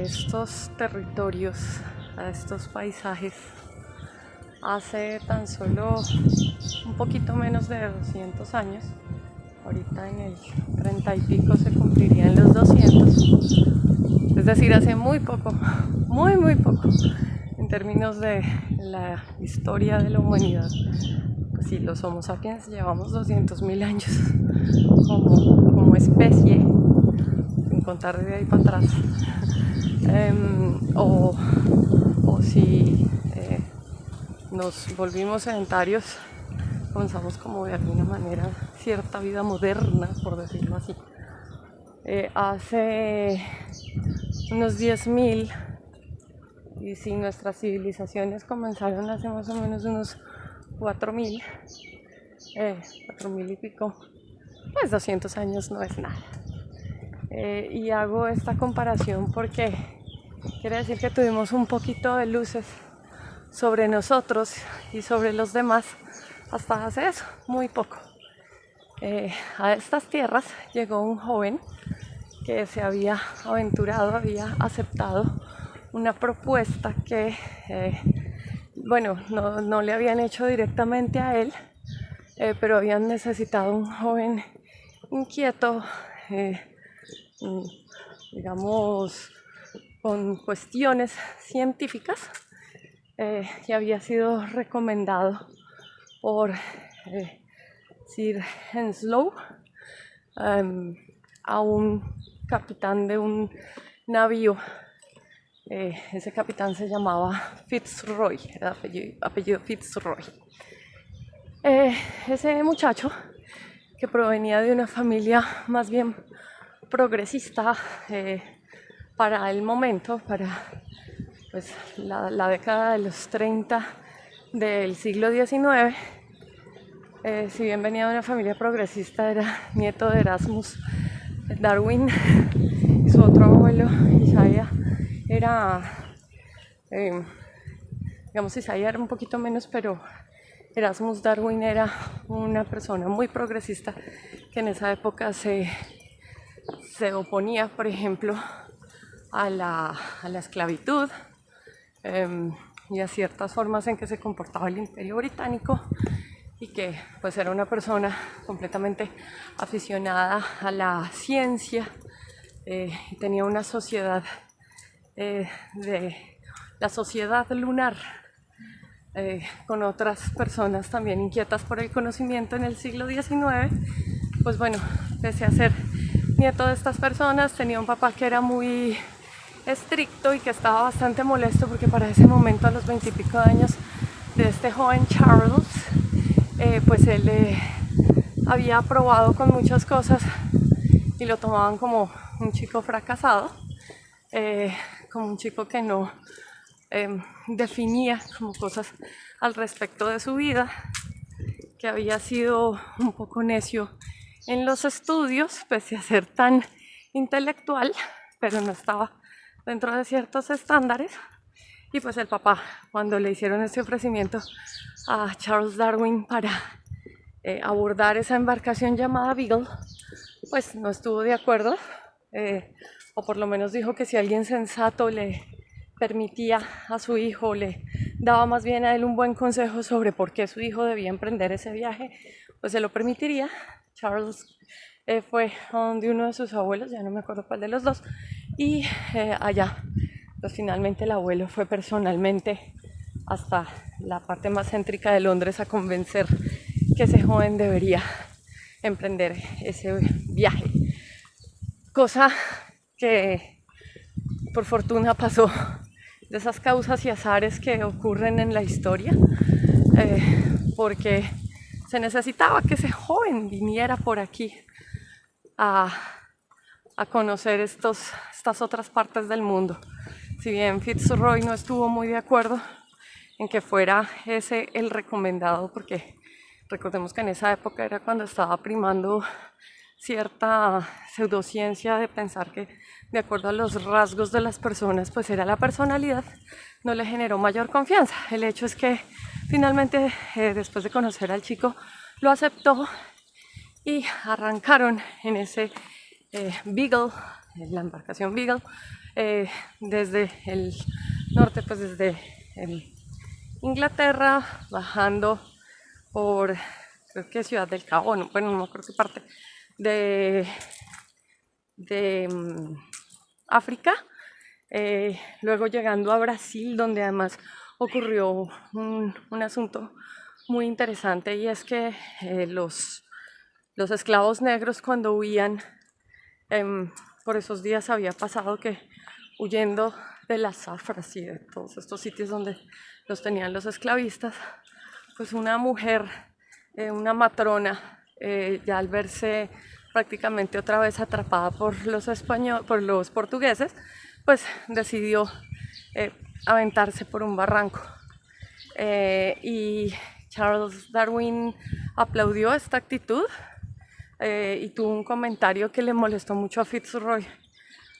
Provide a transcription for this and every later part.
estos territorios, a estos paisajes, hace tan solo un poquito menos de 200 años. Ahorita en el 30 y pico se cumplirían los 200, es decir, hace muy poco, muy poco, en términos de la historia de la humanidad. Pues sí, los Homo sapiens llevamos 200.000 años como especie, sin contar de ahí para atrás. O si nos volvimos sedentarios, comenzamos como de alguna manera cierta vida moderna, por decirlo así. Hace unos 10.000, y si nuestras civilizaciones comenzaron hace más o menos unos 4.000, 4.000 y pico, pues 200 años no es nada. Y hago esta comparación porque quiere decir que tuvimos un poquito de luces sobre nosotros y sobre los demás hasta hace eso, muy poco. A estas tierras llegó un joven que se había aventurado, había aceptado una propuesta que, no le habían hecho directamente a él, pero habían necesitado un joven inquieto, digamos, con cuestiones científicas, y había sido recomendado por Sir Henslow a un capitán de un navío. Ese capitán se llamaba Fitzroy, era apellido Fitzroy. Ese muchacho, que provenía de una familia más bien progresista para el momento, para pues, la década de los 30 del siglo XIX, si bien venía de una familia progresista, era nieto de Erasmus Darwin, y su otro abuelo, Isaiah, Isaiah era un poquito menos, pero Erasmus Darwin era una persona muy progresista que en esa época se oponía, por ejemplo, a la esclavitud y a ciertas formas en que se comportaba el Imperio Británico, y que pues era una persona completamente aficionada a la ciencia, y tenía una sociedad, la sociedad lunar, con otras personas también inquietas por el conocimiento en el siglo XIX. Pues bueno, pese a ser nieto de estas personas, tenía un papá que era muy estricto y que estaba bastante molesto porque para ese momento, a los 20 y pico de años de este joven Charles, pues él había probado con muchas cosas y lo tomaban como un chico fracasado, como un chico que no definía como cosas al respecto de su vida, que había sido un poco necio en los estudios, pese a ser tan intelectual, pero no estaba dentro de ciertos estándares. Y pues el papá, cuando le hicieron este ofrecimiento a Charles Darwin para abordar esa embarcación llamada Beagle, pues no estuvo de acuerdo, o por lo menos dijo que si alguien sensato le permitía a su hijo, le daba más bien a él un buen consejo sobre por qué su hijo debía emprender ese viaje, pues se lo permitiría. Charles fue donde uno de sus abuelos, ya no me acuerdo cuál de los dos, y allá pues finalmente el abuelo fue personalmente hasta la parte más céntrica de Londres a convencer que ese joven debería emprender ese viaje, cosa que por fortuna pasó, de esas causas y azares que ocurren en la historia, porque se necesitaba que ese joven viniera por aquí a conocer estas otras partes del mundo. Si bien Fitzroy no estuvo muy de acuerdo en que fuera ese el recomendado, porque recordemos que en esa época era cuando estaba primando cierta pseudociencia de pensar que de acuerdo a los rasgos de las personas pues era la personalidad, no le generó mayor confianza. El hecho es que finalmente, después de conocer al chico, lo aceptó y arrancaron en ese Beagle, la embarcación Beagle, desde el norte, pues desde Inglaterra, bajando por, creo que Ciudad del Cabo, no, bueno, no me acuerdo qué parte de África, luego llegando a Brasil, donde además ocurrió un asunto muy interesante, y es que los esclavos negros, cuando huían, por esos días había pasado que huyendo de las zafras y de todos estos sitios donde los tenían los esclavistas, pues una mujer, una matrona, ya al verse prácticamente otra vez atrapada por por los portugueses, pues decidió aventarse por un barranco. Y Charles Darwin aplaudió esta actitud y tuvo un comentario que le molestó mucho a Fitzroy,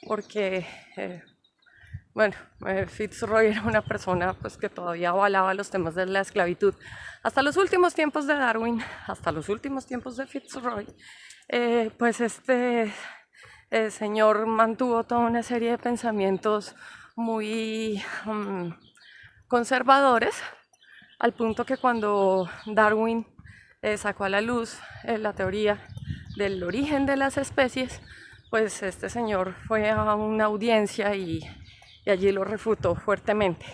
porque bueno, Fitzroy era una persona pues, que todavía avalaba los temas de la esclavitud. Hasta los últimos tiempos de Darwin, hasta los últimos tiempos de Fitzroy, pues este señor mantuvo toda una serie de pensamientos muy conservadores, al punto que cuando Darwin sacó a la luz la teoría del origen de las especies, pues este señor fue a una audiencia y allí lo refutó fuertemente.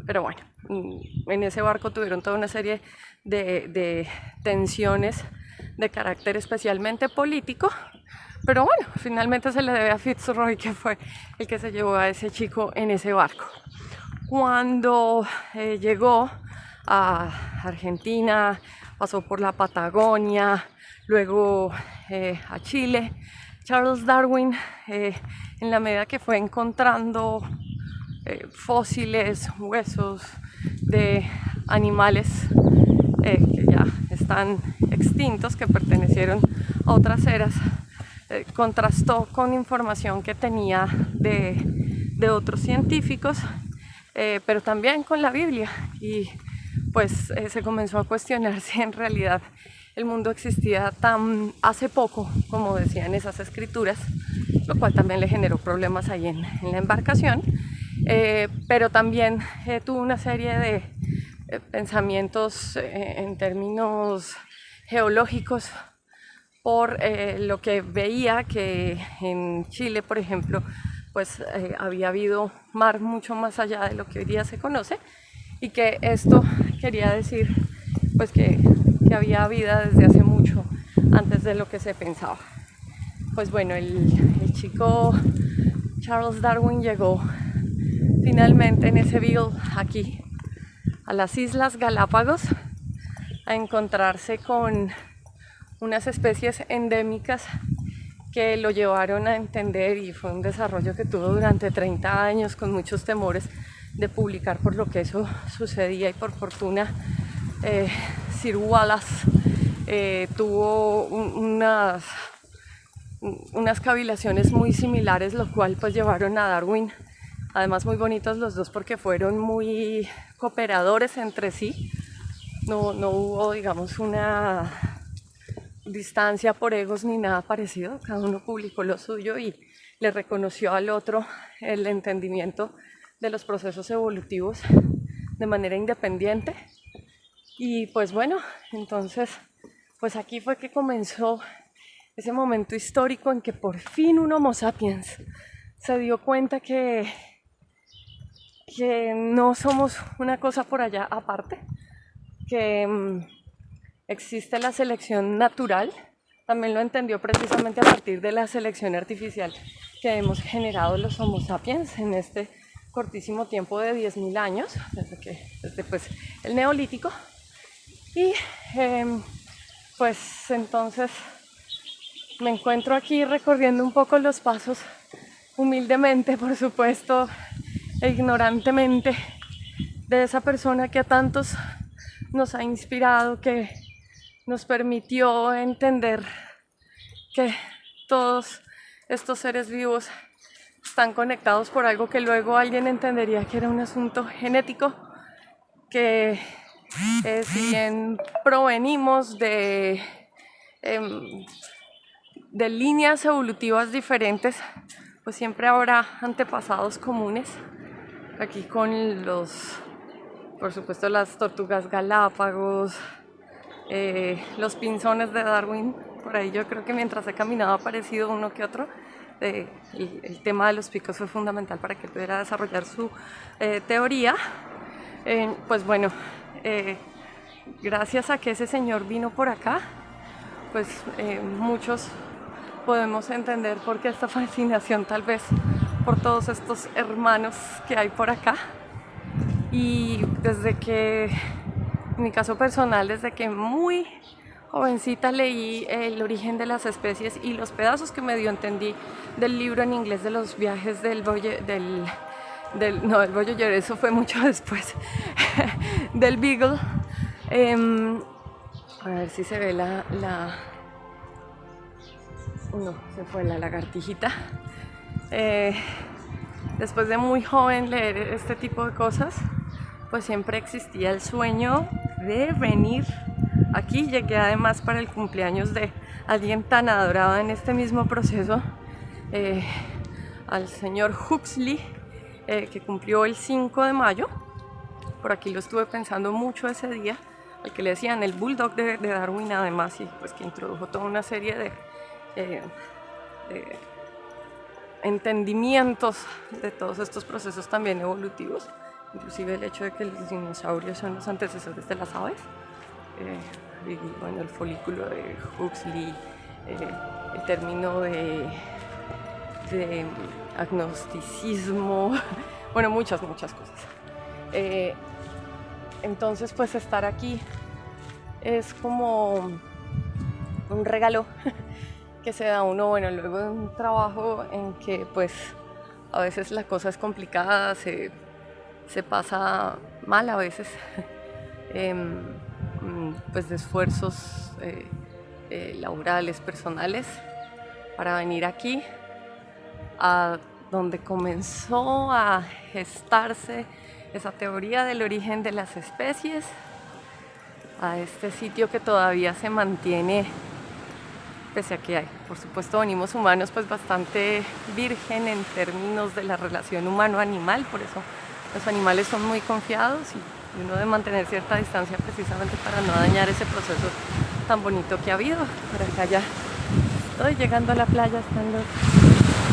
Pero bueno, en ese barco tuvieron toda una serie de tensiones de carácter especialmente político, pero bueno, finalmente se le debe a Fitzroy, que fue el que se llevó a ese chico en ese barco. Cuando llegó a Argentina, pasó por la Patagonia, luego a Chile, Charles Darwin, en la medida que fue encontrando fósiles, huesos de animales que ya están extintos, que pertenecieron a otras eras, contrastó con información que tenía de otros científicos, pero también con la Biblia, y pues se comenzó a cuestionar si en realidad el mundo existía tan hace poco como decían esas escrituras, lo cual también le generó problemas ahí en la embarcación, pero también tuvo una serie de pensamientos en términos geológicos, por lo que veía que en Chile, por ejemplo, pues había habido mar mucho más allá de lo que hoy día se conoce, y que esto quería decir pues que había vida desde hace mucho antes de lo que se pensaba. Pues bueno, el chico Charles Darwin llegó finalmente en ese Beagle aquí a las Islas Galápagos a encontrarse con unas especies endémicas que lo llevaron a entender, y fue un desarrollo que tuvo durante 30 años con muchos temores de publicar por lo que eso sucedía, y por fortuna Sir Wallace tuvo unas cavilaciones muy similares, lo cual pues llevaron a Darwin, además muy bonitos los dos porque fueron muy cooperadores entre sí, no hubo digamos una distancia por egos ni nada parecido, cada uno publicó lo suyo y le reconoció al otro el entendimiento de los procesos evolutivos de manera independiente. Y pues bueno, entonces pues aquí fue que comenzó ese momento histórico en que por fin un Homo sapiens se dio cuenta que no somos una cosa por allá aparte, que existe la selección natural. También lo entendió precisamente a partir de la selección artificial que hemos generado los Homo sapiens en este cortísimo tiempo de 10.000 años, desde pues, el Neolítico. Y pues entonces me encuentro aquí recorriendo un poco los pasos, humildemente, por supuesto, e ignorantemente, de esa persona que a tantos nos ha inspirado, que nos permitió entender que todos estos seres vivos están conectados por algo que luego alguien entendería que era un asunto genético, que si bien provenimos de líneas evolutivas diferentes, pues siempre habrá antepasados comunes. Aquí con por supuesto, las tortugas Galápagos, los pinzones de Darwin. Por ahí yo creo que mientras he caminado ha aparecido uno que otro. El tema de los picos fue fundamental para que pudiera desarrollar su teoría. Pues bueno, gracias a que ese señor vino por acá, pues muchos podemos entender por qué esta fascinación tal vez por todos estos hermanos que hay por acá. Y desde que, en mi caso personal, desde que muy jovencita leí El origen de las especies y los pedazos que medio entendí del libro en inglés de los viajes del Voyager, eso fue mucho después, del Beagle. A ver si se ve no, se fue la lagartijita. Después de muy joven leer este tipo de cosas, pues siempre existía el sueño de venir aquí. Llegué además para el cumpleaños de alguien tan adorado en este mismo proceso, al señor Huxley, que cumplió el 5 de mayo. Por aquí lo estuve pensando mucho ese día, al que le decían el bulldog de Darwin además, y pues que introdujo toda una serie de entendimientos de todos estos procesos también evolutivos, inclusive el hecho de que los dinosaurios son los antecesores de las aves, y bueno, el folículo de Huxley, el término de agnosticismo, bueno, muchas cosas. Entonces, pues estar aquí es como un regalo que se da uno, bueno, luego de un trabajo en que pues a veces la cosa es complicada, se pasa mal a veces, pues de esfuerzos laborales, personales, para venir aquí a donde comenzó a gestarse esa teoría del origen de las especies, a este sitio que todavía se mantiene, pese a que hay, por supuesto, venimos humanos pues bastante virgen en términos de la relación humano-animal, por eso los animales son muy confiados y uno debe mantener cierta distancia precisamente para no dañar ese proceso tan bonito que ha habido. Por acá ya estoy llegando a la playa, están los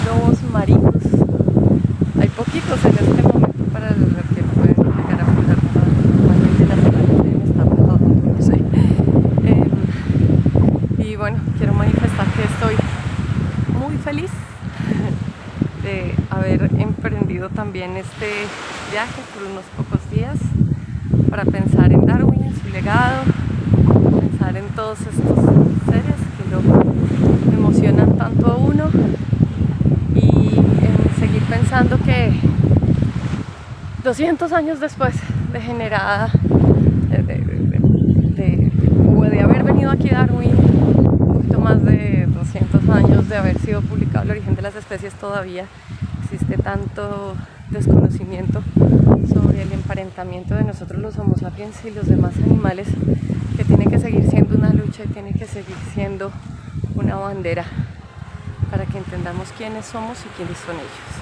lobos marinos. Hay poquitos en este momento para los que pueden llegar a volar normalmente las playas deben estar nadando, no sé. Y bueno, quiero manifestar que estoy muy feliz de haber emprendido también este viaje por unos pocos días para pensar en Darwin, en su legado, pensar en todos estos seres que lo emocionan tanto a uno y en seguir pensando que 200 años después de generada, de haber venido aquí Darwin, un poquito más de 200 años de haber sido publicado El origen de las especies, todavía existe tanto desconocimiento sobre el emparentamiento de nosotros los Homo sapiens y los demás animales, que tiene que seguir siendo una lucha y tiene que seguir siendo una bandera para que entendamos quiénes somos y quiénes son ellos.